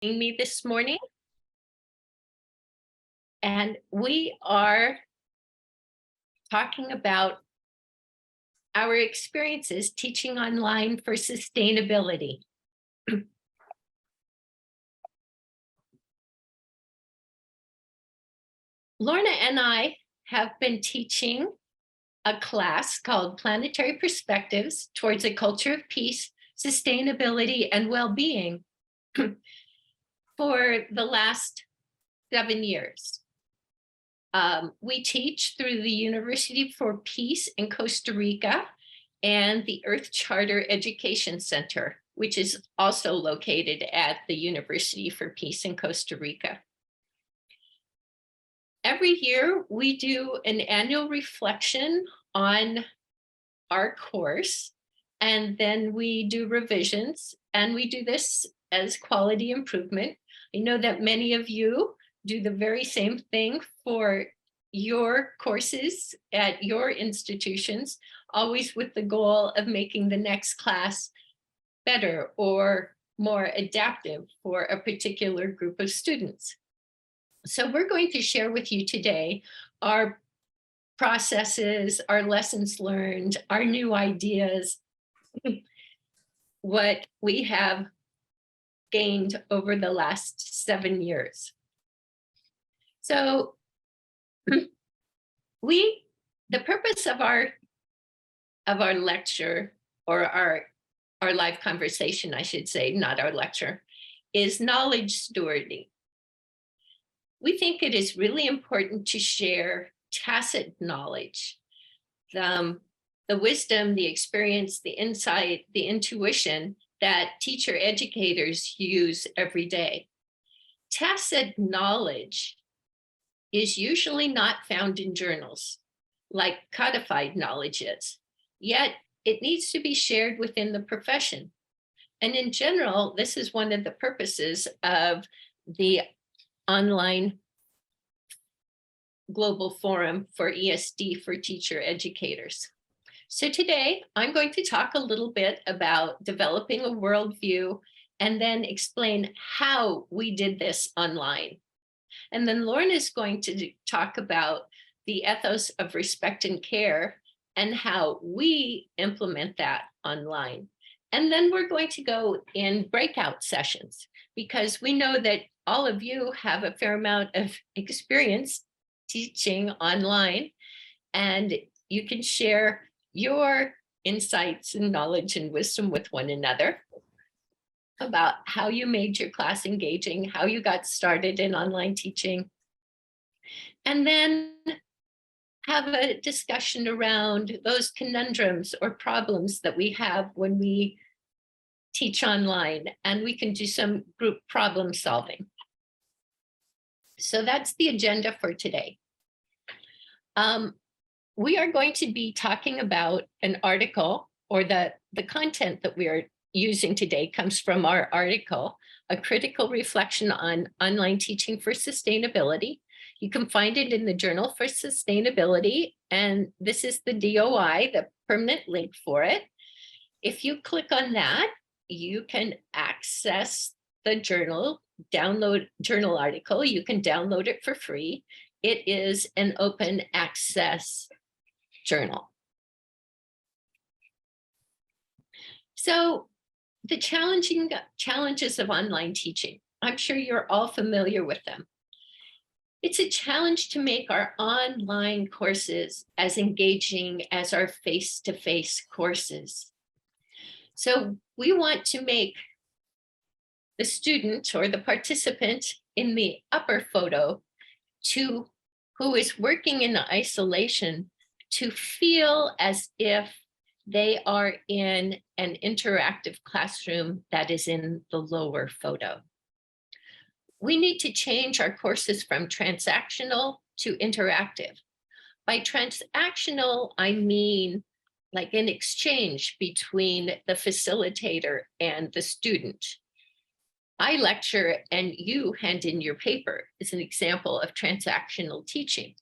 Me this morning. And we are talking about our experiences teaching online for sustainability. Lorna and I have been teaching a class called Planetary Perspectives Towards a Culture of Peace, Sustainability, and Well-Being for the last 7 years. We teach through the University for Peace in Costa Rica and the Earth Charter Education Center, which is also located at the University for Peace in Costa Rica. Every year, we do an annual reflection on our course, and then we do revisions, and we do this as quality improvement. I know that many of you do the very same thing for your courses at your institutions, always with the goal of making the next class better or more adaptive for a particular group of students. So we're going to share with you today our processes, our lessons learned, our new ideas, what we have gained over the last 7 years. So the purpose of our lecture, or our live conversation, I should say, not our lecture, is knowledge stewarding. We think it is really important to share tacit knowledge, the wisdom, the experience, the insight, the intuition that teacher educators use every day. Tacit knowledge is usually not found in journals, like codified knowledge is, yet it needs to be shared within the profession. And in general, this is one of the purposes of the online global forum for ESD for teacher educators. So today, I'm going to talk a little bit about developing a worldview and then explain how we did this online. And then Lorna is going to talk about the ethos of respect and care and how we implement that online. And then we're going to go in breakout sessions, because we know that all of you have a fair amount of experience teaching online, and you can share your insights and knowledge and wisdom with one another about how you made your class engaging, how you got started in online teaching, and then have a discussion around those conundrums or problems that we have when we teach online, and we can do some group problem solving. So that's the agenda for today. We are going to be talking about an article, or the content that we are using today comes from our article, A Critical Reflection on Online Teaching for Sustainability. You can find it in the Journal for Sustainability, and this is the DOI, the permanent link for it. If you click on that, you can access the journal, download journal article. You can download it for free. It is an open access journal. So the challenges of online teaching, I'm sure you're all familiar with them. It's a challenge to make our online courses as engaging as our face-to-face courses. So we want to make the student or the participant in the upper photo who is working in isolation to feel as if they are in an interactive classroom that is in the lower photo. We need to change our courses from transactional to interactive. By transactional, I mean like an exchange between the facilitator and the student. I lecture and you hand in your paper is an example of transactional teaching.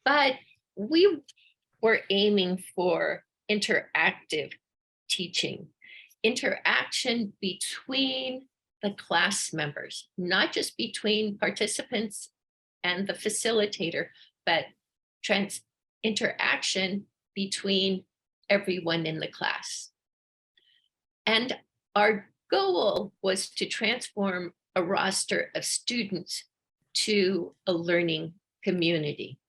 But we were aiming for interactive teaching, interaction between the class members, not just between participants and the facilitator, but interaction between everyone in the class. And our goal was to transform a roster of students to a learning community.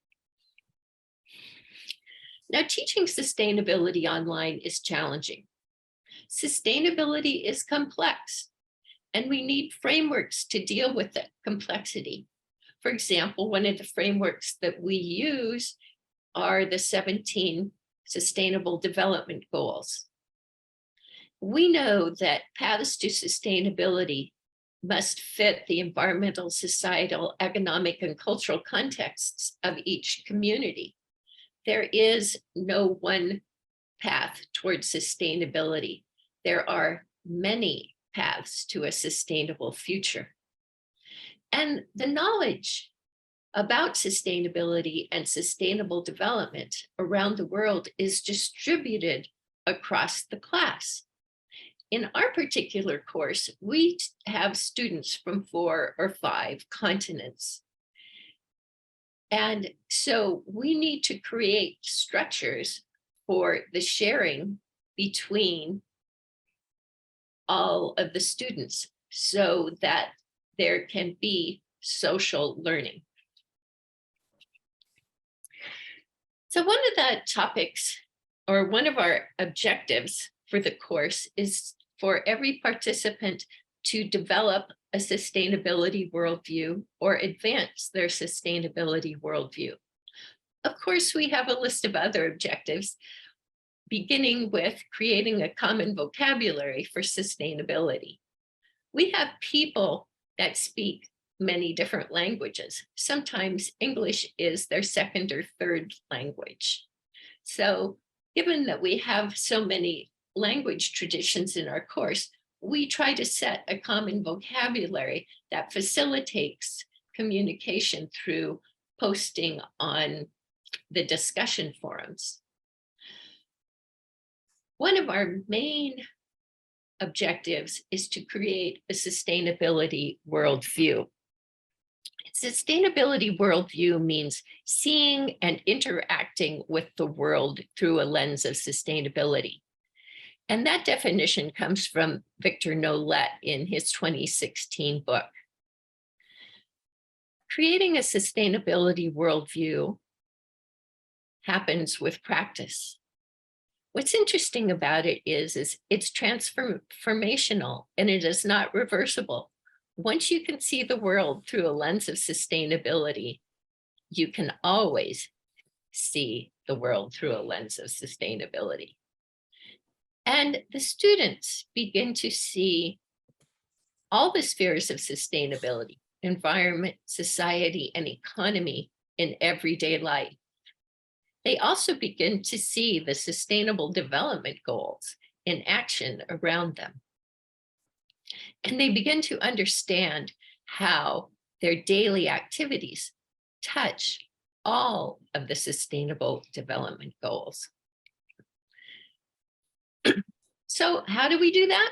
Now, teaching sustainability online is challenging. Sustainability is complex, and we need frameworks to deal with that complexity. For example, one of the frameworks that we use are the 17 Sustainable Development Goals. We know that paths to sustainability must fit the environmental, societal, economic, and cultural contexts of each community. There is no one path towards sustainability. There are many paths to a sustainable future. And the knowledge about sustainability and sustainable development around the world is distributed across the class. In our particular course, we have students from 4 or 5 continents. And so we need to create structures for the sharing between all of the students so that there can be social learning. So one of the topics, or one of our objectives for the course, is for every participant to develop a sustainability worldview or advance their sustainability worldview. Of course, we have a list of other objectives, beginning with creating a common vocabulary for sustainability. We have people that speak many different languages. Sometimes English is their second or third language. So given that we have so many language traditions in our course, we try to set a common vocabulary that facilitates communication through posting on the discussion forums. One of our main objectives is to create a sustainability worldview. Sustainability worldview means seeing and interacting with the world through a lens of sustainability. And that definition comes from Victor Nolet in his 2016 book. Creating a sustainability worldview happens with practice. What's interesting about it is it's transformational and it is not reversible. Once you can see the world through a lens of sustainability, you can always see the world through a lens of sustainability. And the students begin to see all the spheres of sustainability, environment, society, and economy in everyday life. They also begin to see the Sustainable Development Goals in action around them. And they begin to understand how their daily activities touch all of the Sustainable Development Goals. So how do we do that?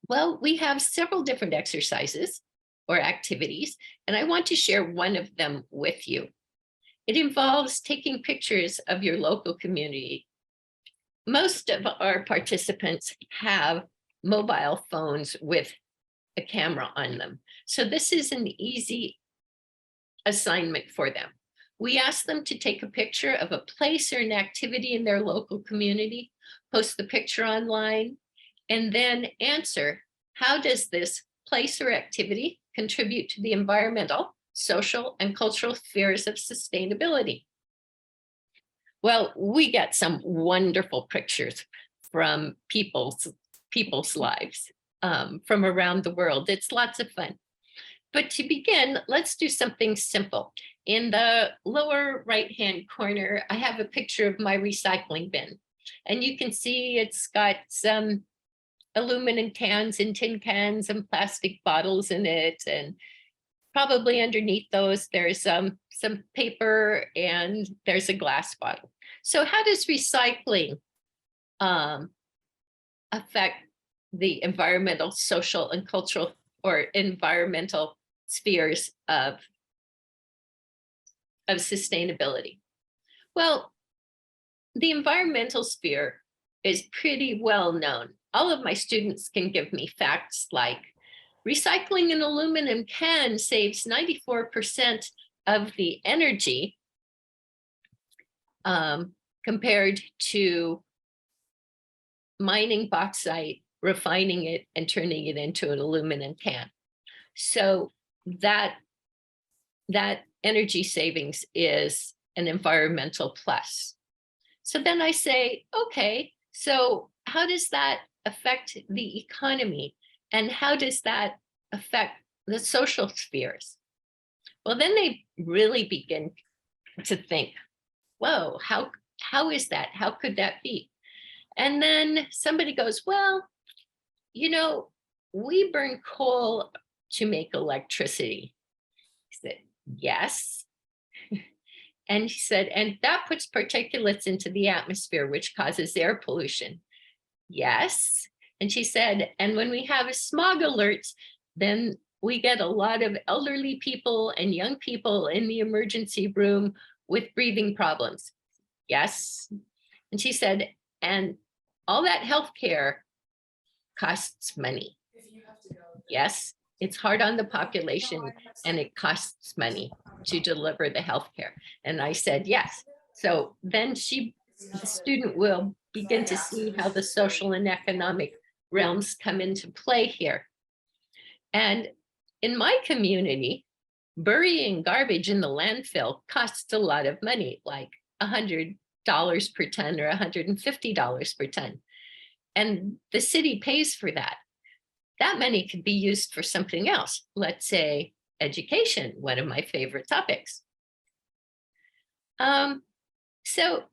Well, we have several different exercises or activities, and I want to share one of them with you. It involves taking pictures of your local community. Most of our participants have mobile phones with a camera on them. So this is an easy assignment for them. We ask them to take a picture of a place or an activity in their local community, post the picture online, and then answer, how does this place or activity contribute to the environmental, social, and cultural spheres of sustainability? Well, we get some wonderful pictures from people's lives from around the world. It's lots of fun. But to begin, let's do something simple. In the lower right-hand corner, I have a picture of my recycling bin. And you can see it's got some aluminum cans and tin cans and plastic bottles in it. And probably underneath those, there's some paper and there's a glass bottle. So how does recycling affect the environmental, social, and cultural or environmental spheres of sustainability? Well, the environmental sphere is pretty well known. All of my students can give me facts like recycling an aluminum can saves 94% of the energy compared to mining bauxite, refining it, and turning it into an aluminum can. So that energy savings is an environmental plus. So then I say, okay, so how does that affect the economy? And how does that affect the social spheres? Well, then they really begin to think, whoa, how is that? How could that be? And then somebody goes, well, you know, we burn coal to make electricity. I said, yes. And he said, and that puts particulates into the atmosphere, which causes air pollution. Yes. And she said, and when we have smog alerts, then we get a lot of elderly people and young people in the emergency room with breathing problems. Yes. And she said, and all that healthcare costs money. Yes, it's hard on the population and it costs money to deliver the healthcare. And I said, yes. So then the student will begin to see how the social and economic realms come into play here. And in my community, burying garbage in the landfill costs a lot of money, like $100 per ton or $150 per ton. And the city pays for that. That money could be used for something else. Let's say education, one of my favorite topics. So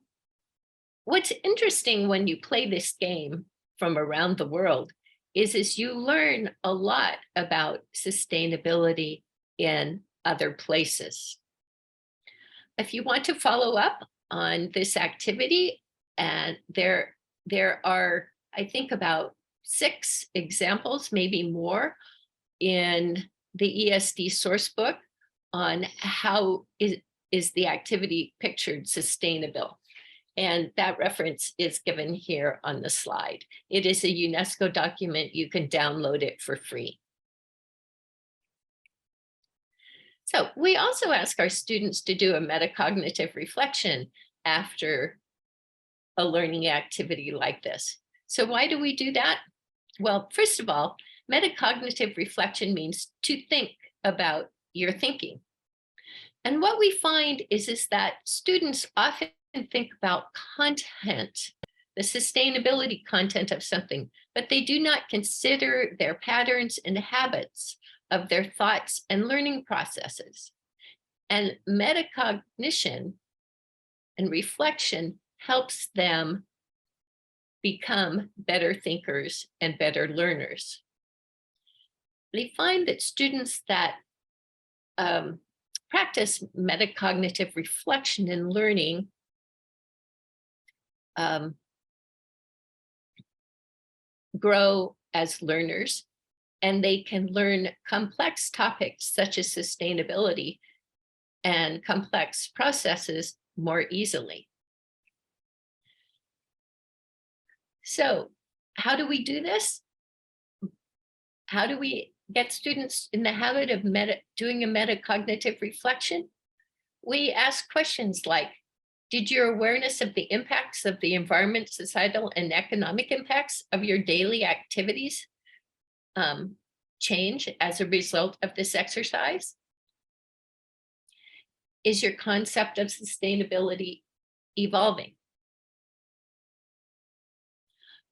what's interesting when you play this game from around the world is you learn a lot about sustainability in other places. If you want to follow up on this activity, and there are, I think, about 6 examples, maybe more, in the ESD source book on how is the activity pictured sustainable. And that reference is given here on the slide. It is a UNESCO document. You can download it for free. So we also ask our students to do a metacognitive reflection after a learning activity like this. So why do we do that? Well, first of all, metacognitive reflection means to think about your thinking. And what we find is that students often think about content, the sustainability content of something, but they do not consider their patterns and habits of their thoughts and learning processes. And metacognition and reflection helps them become better thinkers and better learners. They find that students that practice metacognitive reflection in learning grow as learners, and they can learn complex topics such as sustainability and complex processes more easily. So how do we do this? How do we get students in the habit of doing a metacognitive reflection? We ask questions like, did your awareness of the impacts of the environment, societal, and economic impacts of your daily activities change as a result of this exercise? Is your concept of sustainability evolving?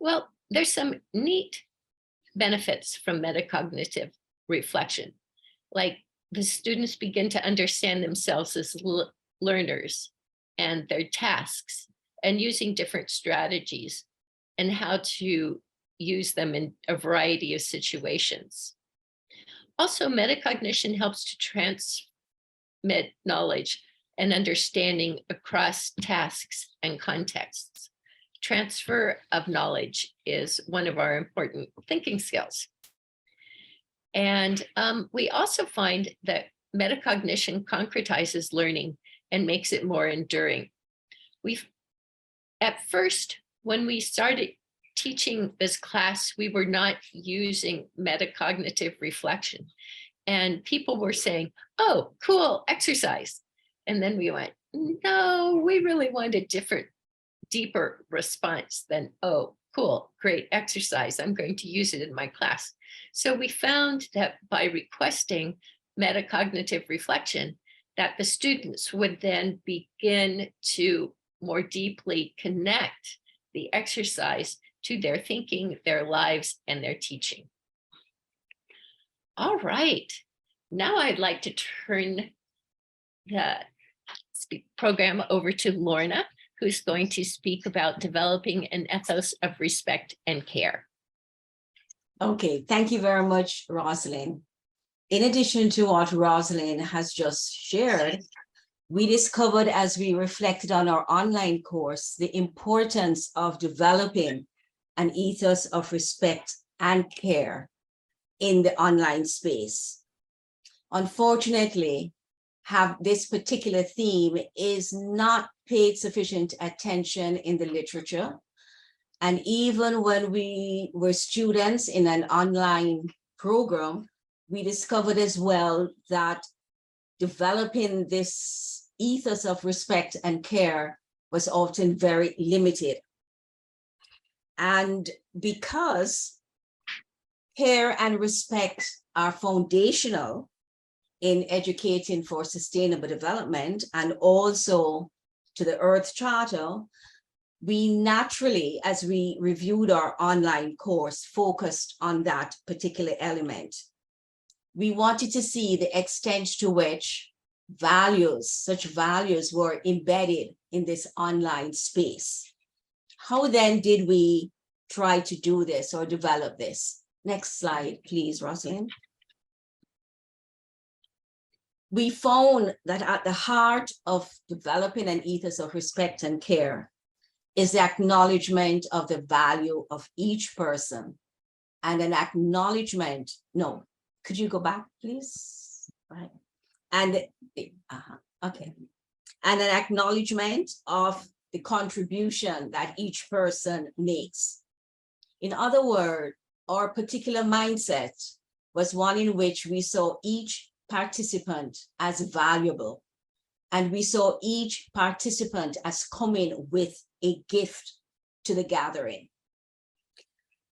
Well, there's some neat benefits from metacognitive reflection. Like the students begin to understand themselves as learners and their tasks and using different strategies and how to use them in a variety of situations. Also, metacognition helps to transmit knowledge and understanding across tasks and contexts. transfer of knowledge is one of our important thinking skills. And we also find that metacognition concretizes learning and makes it more enduring. At first, when we started teaching this class, we were not using metacognitive reflection. And people were saying, oh, cool, exercise. And then we went, no, we really want a different, deeper response than, oh, cool, great exercise. I'm going to use it in my class. So we found that by requesting metacognitive reflection, that the students would then begin to more deeply connect the exercise to their thinking, their lives, and their teaching. All right, now I'd like to turn the program over to Lorna, who's going to speak about developing an ethos of respect and care. Okay, thank you very much, Rosalyn. In addition to what Rosalyn has just shared, we discovered as we reflected on our online course, the importance of developing an ethos of respect and care in the online space. Unfortunately, this particular theme is not paid sufficient attention in the literature. And even when we were students in an online program, we discovered as well that developing this ethos of respect and care was often very limited. And because care and respect are foundational in educating for sustainable development and also to the Earth Charter, we naturally, as we reviewed our online course, focused on that particular element. We wanted to see the extent to which such values were embedded in this online space. How then did we try to do this or develop this? Next slide, please, Rosalyn. We found that at the heart of developing an ethos of respect and care is the acknowledgement of the value of each person and an acknowledgement, no, could you go back, please? Right. And, okay. And an acknowledgement of the contribution that each person makes. In other words, our particular mindset was one in which we saw each participant as valuable, and we saw each participant as coming with a gift to the gathering.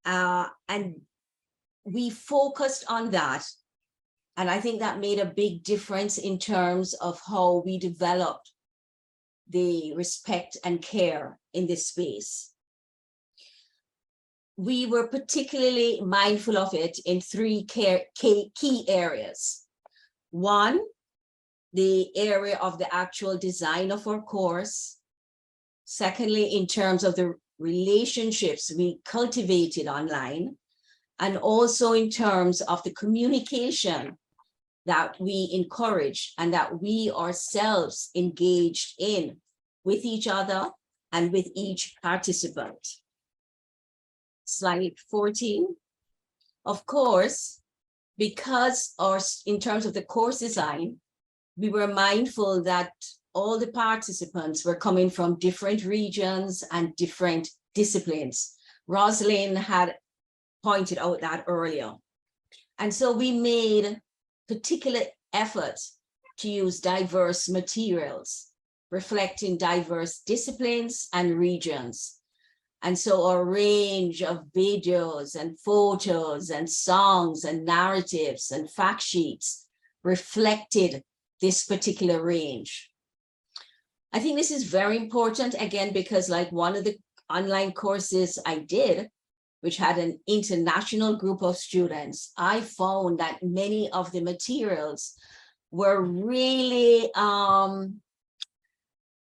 And we focused on that. And I think that made a big difference in terms of how we developed the respect and care in this space. We were particularly mindful of it in three key areas. One, the area of the actual design of our course. Secondly, in terms of the relationships we cultivated online, and also in terms of the communication that we encouraged and that we ourselves engaged in with each other and with each participant. Slide 14. Of course, because in terms of the course design, we were mindful that all the participants were coming from different regions and different disciplines. Rosalyn had pointed out that earlier. And so we made particular efforts to use diverse materials, reflecting diverse disciplines and regions. And so a range of videos and photos and songs and narratives and fact sheets reflected this particular range. I think this is very important, again, because like one of the online courses I did, which had an international group of students, I found that many of the materials were really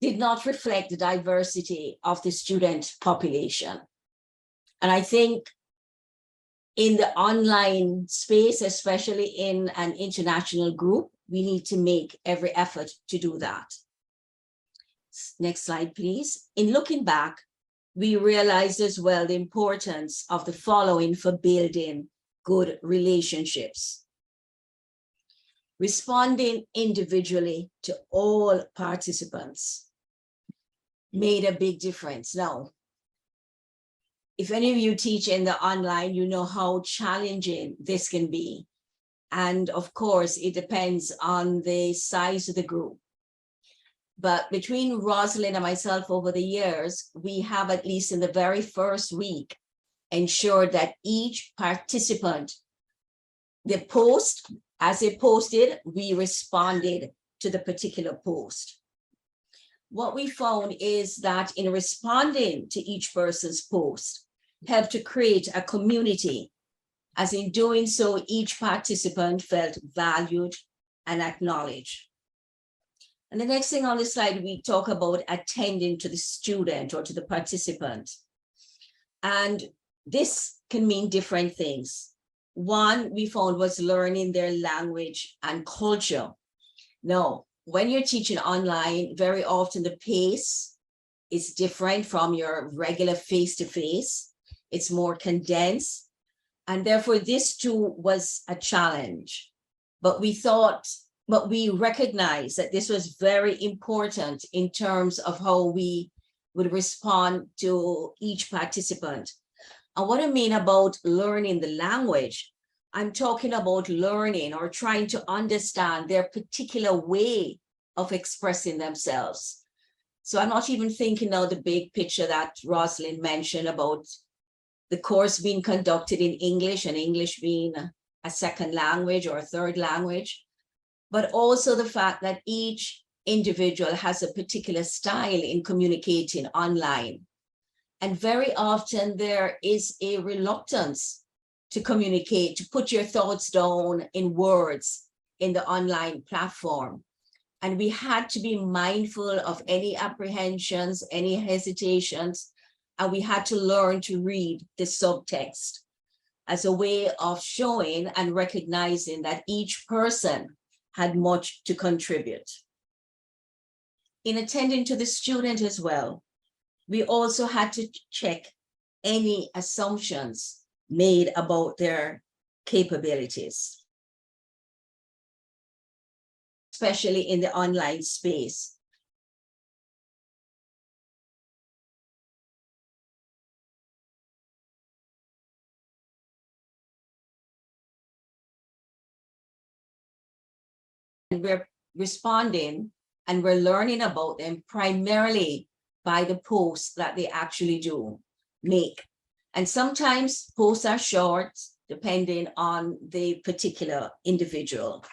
did not reflect the diversity of the student population. And I think in the online space, especially in an international group, we need to make every effort to do that. Next slide, please. In looking back, we realized as well the importance of the following for building good relationships. Responding individually to all participants made a big difference. Now, if any of you teach in the online, you know how challenging this can be. And of course, it depends on the size of the group. But between Rosalyn and myself over the years, we have, at least in the very first week, ensured that each participant, the post, as they posted, we responded to the particular post. What we found is that in responding to each person's post, helped to create a community, as in doing so, each participant felt valued and acknowledged. And the next thing on the slide, we talk about attending to the student or to the participant. And this can mean different things. One we found was learning their language and culture. Now, when you're teaching online, very often the pace is different from your regular face-to-face. It's more condensed. And therefore, this too was a challenge. But we recognized that this was very important in terms of how we would respond to each participant. And what I mean about learning the language, I'm talking about learning or trying to understand their particular way of expressing themselves. So I'm not even thinking of the big picture that Rosalyn mentioned about the course being conducted in English and English being a second language or a third language, but also the fact that each individual has a particular style in communicating online. And very often there is a reluctance to communicate, to put your thoughts down in words in the online platform. And we had to be mindful of any apprehensions, any hesitations, and we had to learn to read the subtext as a way of showing and recognizing that each person had much to contribute. In attending to the student as well, we also had to check any assumptions made about their capabilities, especially in the online space. And we're responding and we're learning about them primarily by the posts that they actually do make. And sometimes posts are short, depending on the particular individual.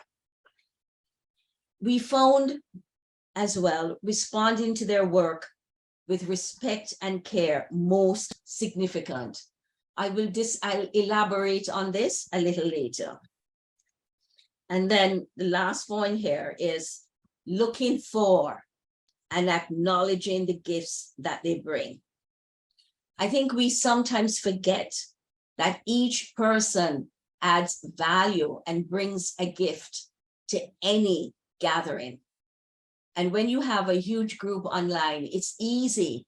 We found as well, responding to their work with respect and care most significant. I'll elaborate on this a little later. And then the last point here is looking for and acknowledging the gifts that they bring. I think we sometimes forget that each person adds value and brings a gift to any gathering. And when you have a huge group online, it's easy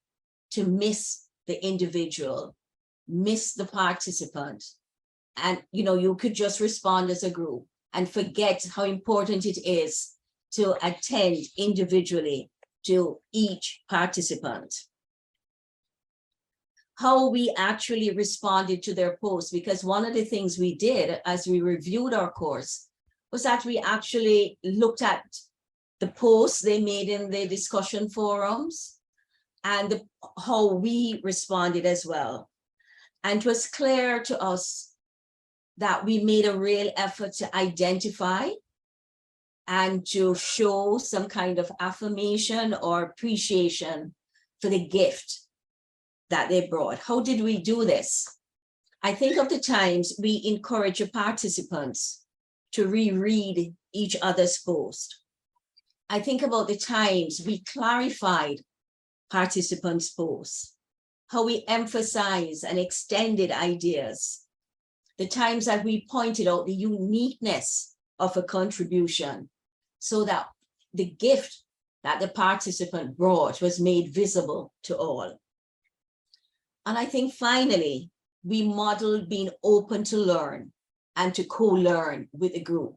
to miss the individual, miss the participant. And you could just respond as a group and forget how important it is to attend individually to each participant. How we actually responded to their posts, because one of the things we did as we reviewed our course was that we actually looked at the posts they made in the discussion forums and how we responded as well. And it was clear to us that we made a real effort to identify and to show some kind of affirmation or appreciation for the gift that they brought. How did we do this? I think of the times we encourage the participants to reread each other's post. I think about the times we clarified participants' posts, how we emphasized and extended ideas, the times that we pointed out the uniqueness of a contribution so that the gift that the participant brought was made visible to all. And I think finally, we modeled being open to learn and to co-learn with the group.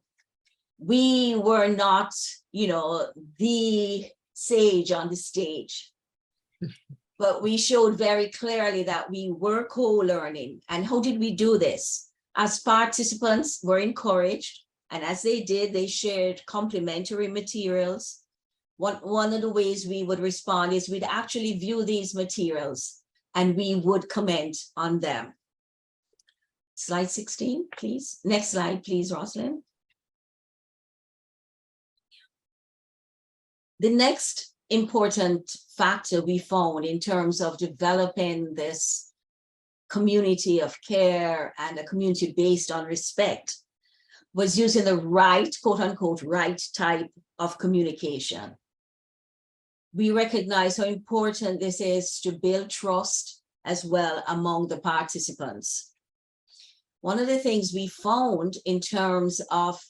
We were not, the sage on the stage, but we showed very clearly that we were co-learning. And how did we do this? As participants were encouraged, and as they did, they shared complementary materials. One of the ways we would respond is we'd actually view these materials and we would comment on them. Slide 16, please. Next slide, please, Rosalyn. The next important factor we found in terms of developing this community of care and a community based on respect was using the right, quote unquote, right type of communication. We recognize how important this is to build trust as well among the participants. One of the things we found in terms of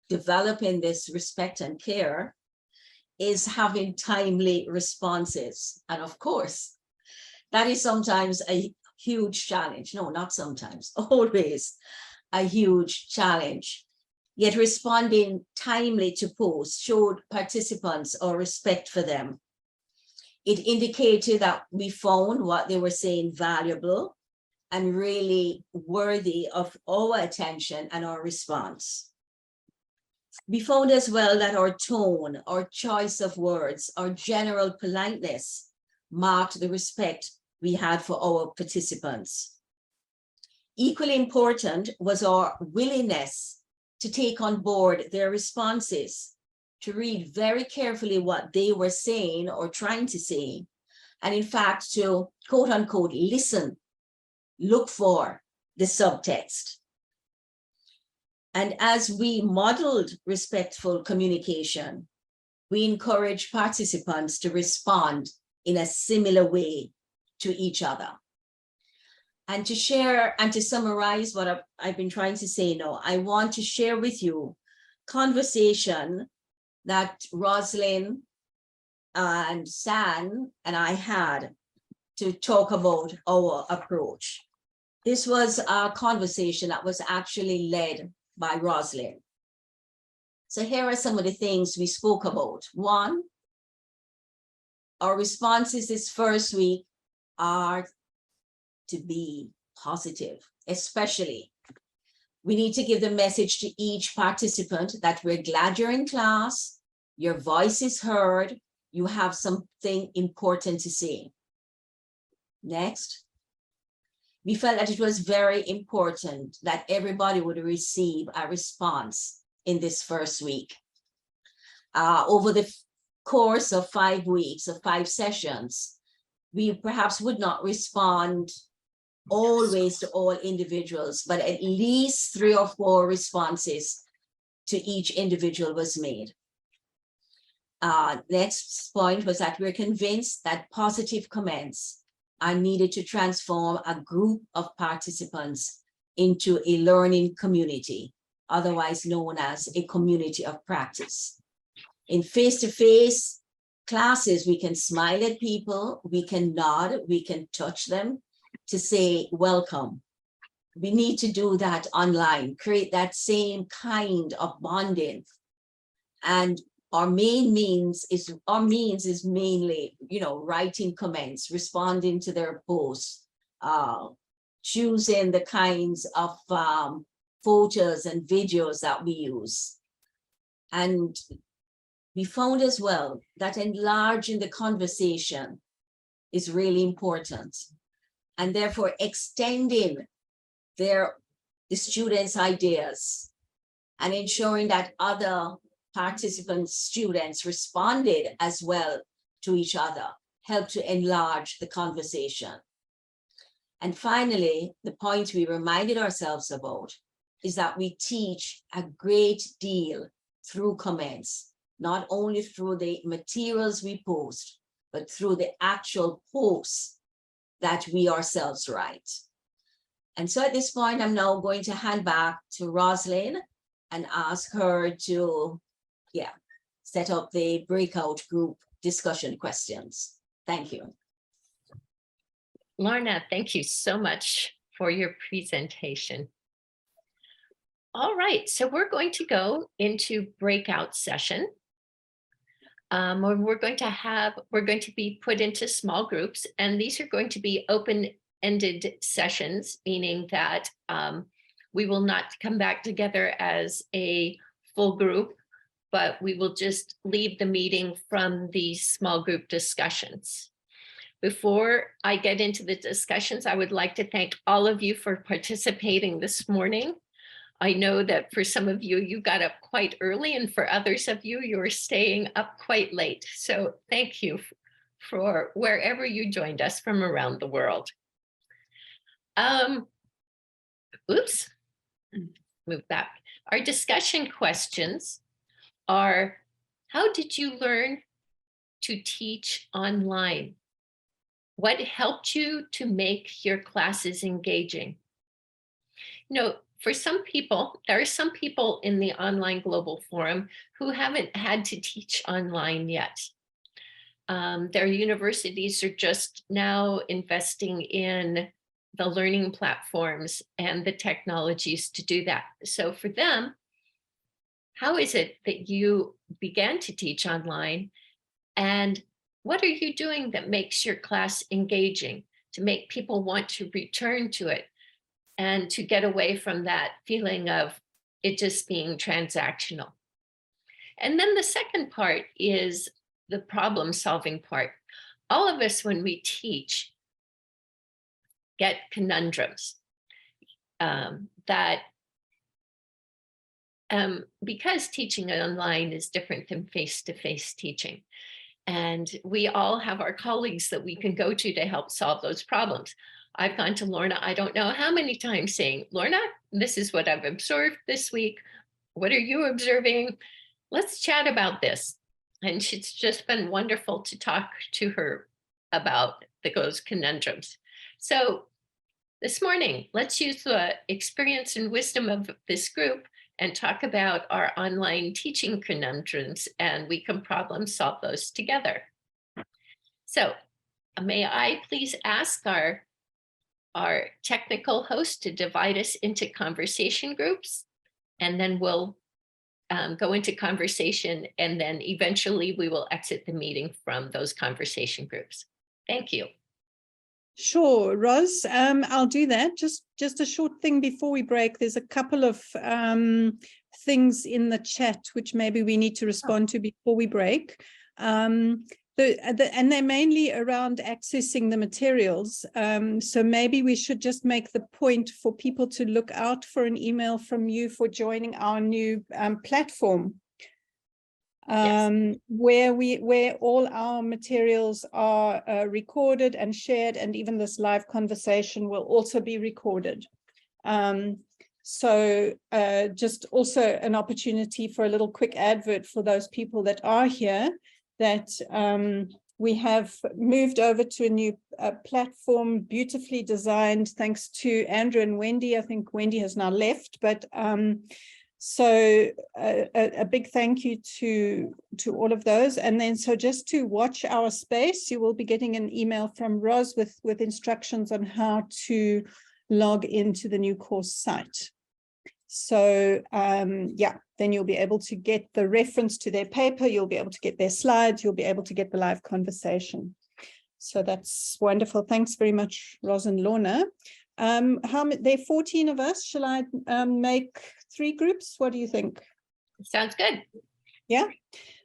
developing this respect and care is having timely responses. And of course, that is sometimes a huge challenge. No, not sometimes, always a huge challenge. Yet responding timely to posts showed participants our respect for them. It indicated that we found what they were saying valuable and really worthy of our attention and our response. We found as well that our tone, our choice of words, our general politeness marked the respect we had for our participants. Equally important was our willingness to take on board their responses, to read very carefully what they were saying or trying to say, and in fact to quote unquote listen, look for the subtext. And as we modeled respectful communication, we encouraged participants to respond in a similar way to each other. And to share and to summarize what I've been trying to say now, I want to share with you conversation that Rosalyn and San and I had to talk about our approach. This was a conversation that was actually led by Rosalyn. So here are some of the things we spoke about. One, our responses this first week are to be positive, especially we need to give the message to each participant that we're glad you're in class, your voice is heard, you have something important to say. Next, we felt that it was very important that everybody would receive a response in this first week. Over the course of 5 weeks, of 5 sessions, we perhaps would not respond always to all individuals, but at least 3 or 4 responses to each individual was made. Next point was that we're convinced that positive comments are needed to transform a group of participants into a learning community, otherwise known as a community of practice. In face-to-face classes, we can smile at people, we can nod, we can touch them to say welcome. We need to do that online, create that same kind of bonding. And our means is mainly, writing comments, responding to their posts, choosing the kinds of photos and videos that we use. And we found as well that enlarging the conversation is really important. And therefore extending the students' ideas and ensuring that other participants, students responded as well to each other, helped to enlarge the conversation. And finally, the point we reminded ourselves about is that we teach a great deal through comments, not only through the materials we post, but through the actual posts that we ourselves write. And so at this point, I'm now going to hand back to Rosalyn and ask her to set up the breakout group discussion questions. Thank you. Lorna, thank you so much for your presentation. All right, so we're going to go into breakout session. Where we're going to be put into small groups, and these are going to be open-ended sessions, meaning that we will not come back together as a full group, but we will just leave the meeting from these small group discussions. Before I get into the discussions, I would like to thank all of you for participating this morning. I know that for some of you, you got up quite early, and for others of you, you're staying up quite late. So thank you for wherever you joined us from around the world. Oops, move back. Our discussion questions are, how did you learn to teach online? What helped you to make your classes engaging? You know, for some people, there are some people in the online global forum who haven't had to teach online yet. Their universities are just now investing in the learning platforms and the technologies to do that. So for them, how is it that you began to teach online? And what are you doing that makes your class engaging, to make people want to return to it and to get away from that feeling of it just being transactional? And then the second part is the problem solving part. All of us, when we teach, get conundrums because teaching online is different than face-to-face teaching. And we all have our colleagues that we can go to help solve those problems. I've gone to Lorna, I don't know how many times, saying, Lorna, this is what I've observed this week. What are you observing? Let's chat about this. And it's just been wonderful to talk to her about those conundrums. So this morning, let's use the experience and wisdom of this group and talk about our online teaching conundrums, and we can problem solve those together. So may I please ask our technical host to divide us into conversation groups, and then we'll go into conversation, and then eventually we will exit the meeting from those conversation groups. Thank you. Sure, Ros, I'll do that. Just a short thing before we break. There's a couple of things in the chat which maybe we need to respond to before we break. And they're mainly around accessing the materials. So maybe we should just make the point for people to look out for an email from you for joining our new platform. Yes. Where all our materials are recorded and shared, and even this live conversation will also be recorded. So just also an opportunity for a little quick advert for those people that are here, that we have moved over to a new platform, beautifully designed, thanks to Andrew and Wendy. I think Wendy has now left, but so a big thank you to all of those. And then so just to watch our space, you will be getting an email from Ros with instructions on how to log into the new course site. So yeah, then you'll be able to get the reference to their paper, you'll be able to get their slides, you'll be able to get the live conversation. So that's wonderful. Thanks very much, Ros and Lorna. There are 14 of us. Shall I make 3 groups? What do you think? Sounds good. Yeah.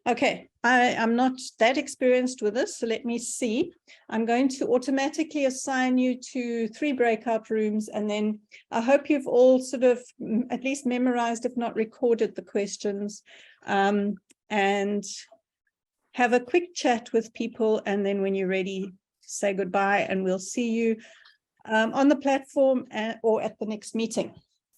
Okay. I'm not that experienced with this, so let me see. I'm going to automatically assign you to 3 breakout rooms, and then I hope you've all sort of at least memorized, if not recorded, the questions, and have a quick chat with people, and then when you're ready, say goodbye, and we'll see you on the platform or at the next meeting.